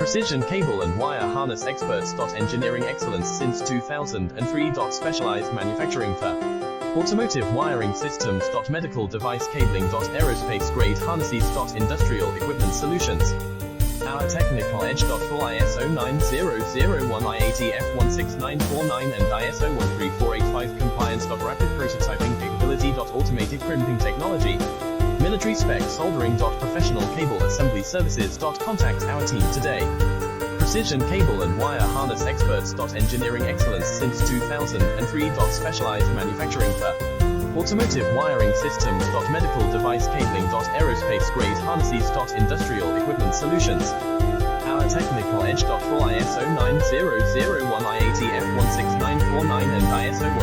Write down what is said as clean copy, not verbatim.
Precision cable and wire harness experts. Engineering excellence since 2003. Specialized manufacturing for automotive wiring systems. Medical device cabling. Aerospace grade harnesses. Industrial equipment solutions. Our technical edge. Full ISO 9001, IATF 16949 and ISO 13485 compliance. Rapid prototyping capability. Automated crimping technology. Military spec soldering. Professional cable assembly services. Contact our team today. Precision cable and wire harness experts. Engineering excellence since 2003. Specialized manufacturing for automotive wiring systems. Medical device cabling. Aerospace grade harnesses. Industrial equipment solutions. Our technical edge. Full ISO 9001, IATF 16949 and ISO